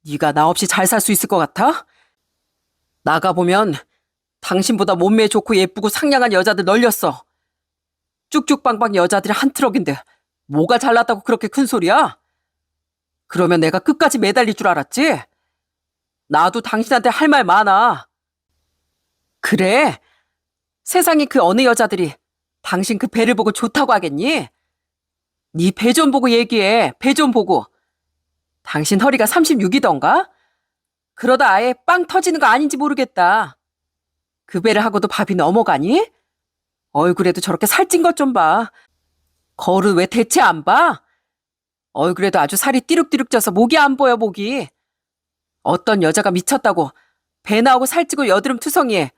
네가 나 없이 잘 살 수 있을 것 같아? 나가보면 당신보다 몸매 좋고 예쁘고 상냥한 여자들 널렸어. 쭉쭉빵빵 여자들이 한 트럭인데 뭐가 잘났다고 그렇게 큰 소리야? 그러면 내가 끝까지 매달릴 줄 알았지? 나도 당신한테 할 말 많아. 그래? 세상에 그 어느 여자들이 당신 그 배를 보고 좋다고 하겠니? 네 배 좀 보고 얘기해. 배 좀 보고. 당신 허리가 36이던가? 그러다 아예 빵 터지는 거 아닌지 모르겠다. 그 배를 하고도 밥이 넘어가니? 얼굴에도 저렇게 살찐 것 좀 봐. 거울은 왜 대체 안 봐? 얼굴에도 아주 살이 띠룩띠룩 쪄서 목이 안 보여, 목이. 어떤 여자가 미쳤다고 배 나오고 살찌고 여드름 투성이에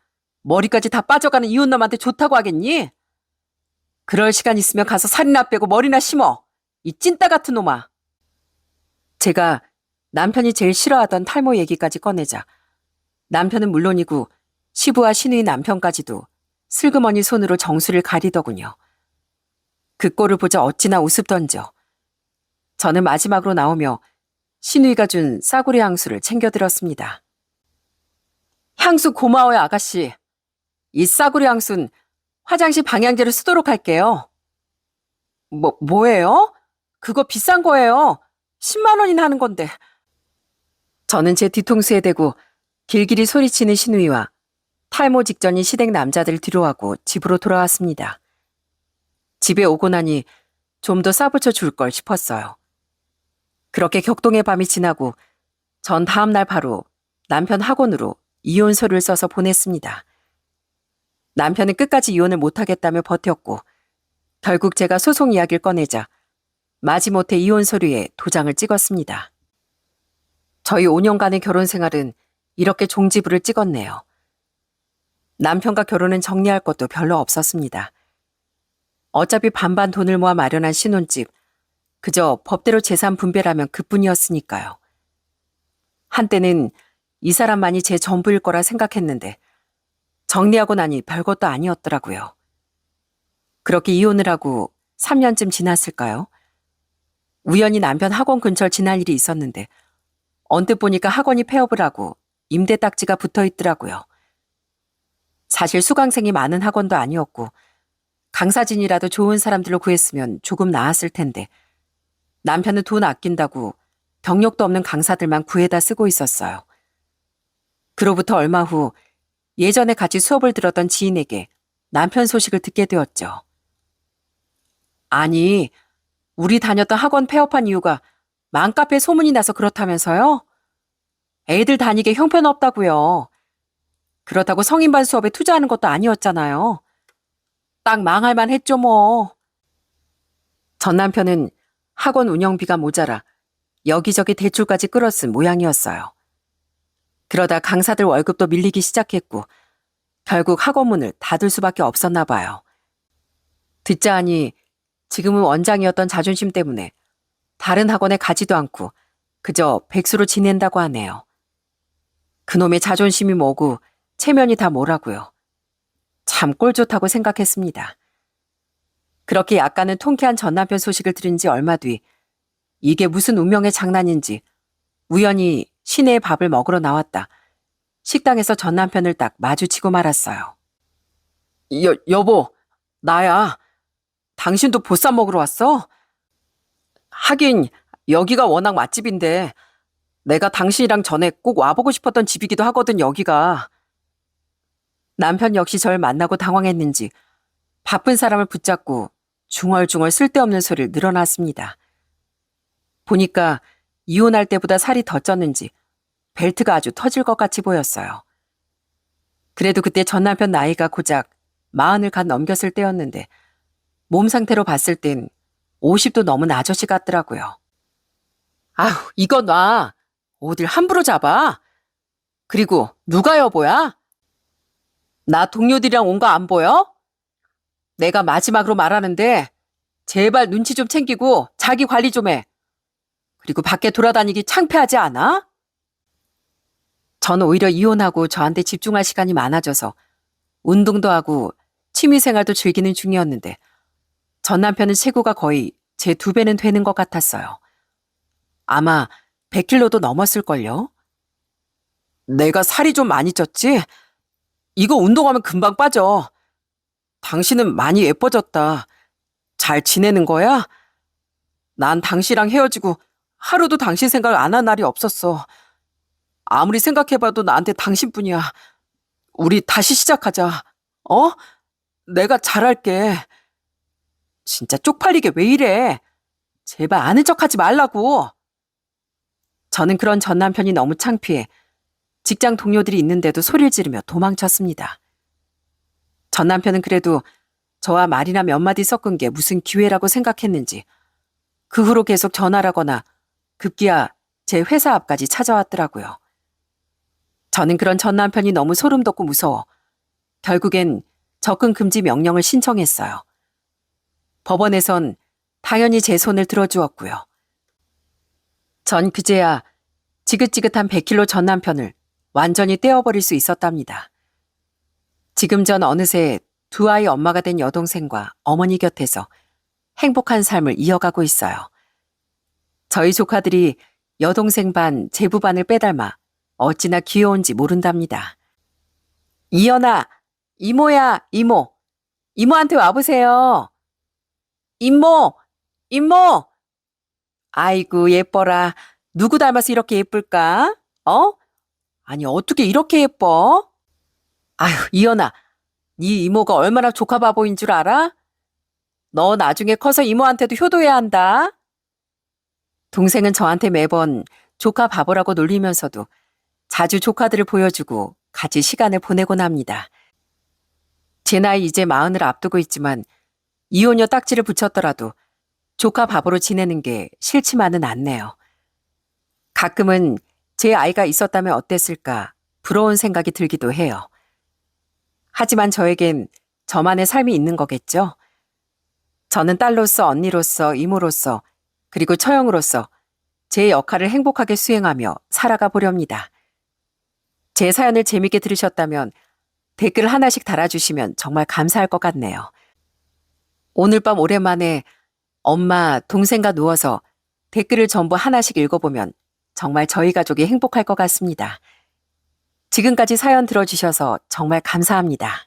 머리까지 다 빠져가는 이웃놈한테 좋다고 하겠니? 그럴 시간 있으면 가서 살이나 빼고 머리나 심어. 이 찐따 같은 놈아. 제가 남편이 제일 싫어하던 탈모 얘기까지 꺼내자 남편은 물론이고 시부와 시누이 남편까지도 슬그머니 손으로 정수를 가리더군요. 그 꼴을 보자 어찌나 우습던지요. 저는 마지막으로 나오며 시누이가 준 싸구려 향수를 챙겨들었습니다. 향수 고마워요, 아가씨. 이 싸구려 향수는 화장실 방향제로 쓰도록 할게요. 뭐예요? 그거 비싼 거예요. 10만 원이나 하는 건데. 저는 제 뒤통수에 대고 길길이 소리치는 시누이와 탈모 직전인 시댁 남자들 뒤로하고 집으로 돌아왔습니다. 집에 오고 나니 좀 더 싸붙여 줄 걸 싶었어요. 그렇게 격동의 밤이 지나고 전 다음 날 바로 남편 학원으로 이혼 서류를 써서 보냈습니다. 남편은 끝까지 이혼을 못하겠다며 버텼고 결국 제가 소송 이야기를 꺼내자 마지못해 이혼 서류에 도장을 찍었습니다. 저희 5년간의 결혼 생활은 이렇게 종지부를 찍었네요. 남편과 결혼은 정리할 것도 별로 없었습니다. 어차피 반반 돈을 모아 마련한 신혼집, 그저 법대로 재산 분배라면 그뿐이었으니까요. 한때는 이 사람만이 제 전부일 거라 생각했는데 정리하고 나니 별것도 아니었더라고요. 그렇게 이혼을 하고 3년쯤 지났을까요? 우연히 남편 학원 근처를 지날 일이 있었는데 언뜻 보니까 학원이 폐업을 하고 임대 딱지가 붙어 있더라고요. 사실 수강생이 많은 학원도 아니었고 강사진이라도 좋은 사람들로 구했으면 조금 나았을 텐데 남편은 돈 아낀다고 경력도 없는 강사들만 구해다 쓰고 있었어요. 그로부터 얼마 후 예전에 같이 수업을 들었던 지인에게 남편 소식을 듣게 되었죠. 아니, 우리 다녔던 학원 폐업한 이유가 맘카페 소문이 나서 그렇다면서요? 애들 다니게 형편없다고요. 그렇다고 성인반 수업에 투자하는 것도 아니었잖아요. 딱 망할 만 했죠 뭐. 전 남편은 학원 운영비가 모자라 여기저기 대출까지 끌어쓴 모양이었어요. 그러다 강사들 월급도 밀리기 시작했고 결국 학원 문을 닫을 수밖에 없었나 봐요. 듣자 하니 지금은 원장이었던 자존심 때문에 다른 학원에 가지도 않고 그저 백수로 지낸다고 하네요. 그놈의 자존심이 뭐고 체면이 다 뭐라고요. 참 꼴 좋다고 생각했습니다. 그렇게 약간은 통쾌한 전남편 소식을 들은 지 얼마 뒤 이게 무슨 운명의 장난인지 우연히 시내에 밥을 먹으러 나왔다. 식당에서 전남편을 딱 마주치고 말았어요. 여보, 나야. 당신도 보쌈 먹으러 왔어? 하긴 여기가 워낙 맛집인데 내가 당신이랑 전에 꼭 와보고 싶었던 집이기도 하거든, 여기가. 남편 역시 절 만나고 당황했는지 바쁜 사람을 붙잡고 중얼중얼 쓸데없는 소리를 늘어놨습니다. 보니까 이혼할 때보다 살이 더 쪘는지 벨트가 아주 터질 것 같이 보였어요. 그래도 그때 전 남편 나이가 고작 40을 갓 넘겼을 때였는데 몸 상태로 봤을 땐 50도 넘은 아저씨 같더라고요. 아휴, 이거 놔. 어딜 함부로 잡아. 그리고 누가 여보야? 나 동료들이랑 온 거 안 보여? 내가 마지막으로 말하는데 제발 눈치 좀 챙기고 자기 관리 좀 해. 그리고 밖에 돌아다니기 창피하지 않아? 저는 오히려 이혼하고 저한테 집중할 시간이 많아져서 운동도 하고 취미생활도 즐기는 중이었는데 전 남편은 체구가 거의 제 2배는 되는 것 같았어요. 아마 100kg도 넘었을걸요? 내가 살이 좀 많이 쪘지? 이거 운동하면 금방 빠져. 당신은 많이 예뻐졌다. 잘 지내는 거야? 난 당신이랑 헤어지고 하루도 당신 생각 안 한 날이 없었어. 아무리 생각해봐도 나한테 당신뿐이야. 우리 다시 시작하자. 어? 내가 잘할게. 진짜 쪽팔리게 왜 이래? 제발 아는 척하지 말라고. 저는 그런 전 남편이 너무 창피해 직장 동료들이 있는데도 소리를 지르며 도망쳤습니다. 전 남편은 그래도 저와 말이나 몇 마디 섞은 게 무슨 기회라고 생각했는지 그 후로 계속 전화를 하거나 급기야 제 회사 앞까지 찾아왔더라고요. 저는 그런 전 남편이 너무 소름 돋고 무서워 결국엔 접근 금지 명령을 신청했어요. 법원에선 당연히 제 손을 들어주었고요. 전 그제야 지긋지긋한 100kg 전 남편을 완전히 떼어버릴 수 있었답니다. 지금 전 어느새 2아이 엄마가 된 여동생과 어머니 곁에서 행복한 삶을 이어가고 있어요. 저희 조카들이 여동생 반, 제부 반을 빼닮아 어찌나 귀여운지 모른답니다. 이연아, 이모야, 이모. 이모한테 와보세요. 이모, 이모. 아이고, 예뻐라. 누구 닮아서 이렇게 예쁠까? 어? 아니, 어떻게 이렇게 예뻐? 아휴, 이연아, 네 이모가 얼마나 조카 바보인 줄 알아? 너 나중에 커서 이모한테도 효도해야 한다. 동생은 저한테 매번 조카 바보라고 놀리면서도 자주 조카들을 보여주고 같이 시간을 보내곤 합니다. 제 나이 이제 40을 앞두고 있지만 이혼녀 딱지를 붙였더라도 조카 바보로 지내는 게 싫지만은 않네요. 가끔은 제 아이가 있었다면 어땠을까 부러운 생각이 들기도 해요. 하지만 저에겐 저만의 삶이 있는 거겠죠? 저는 딸로서, 언니로서, 이모로서, 그리고 처형으로서 제 역할을 행복하게 수행하며 살아가 보렵니다. 제 사연을 재밌게 들으셨다면 댓글 하나씩 달아주시면 정말 감사할 것 같네요. 오늘 밤 오랜만에 엄마, 동생과 누워서 댓글을 전부 하나씩 읽어보면 정말 저희 가족이 행복할 것 같습니다. 지금까지 사연 들어주셔서 정말 감사합니다.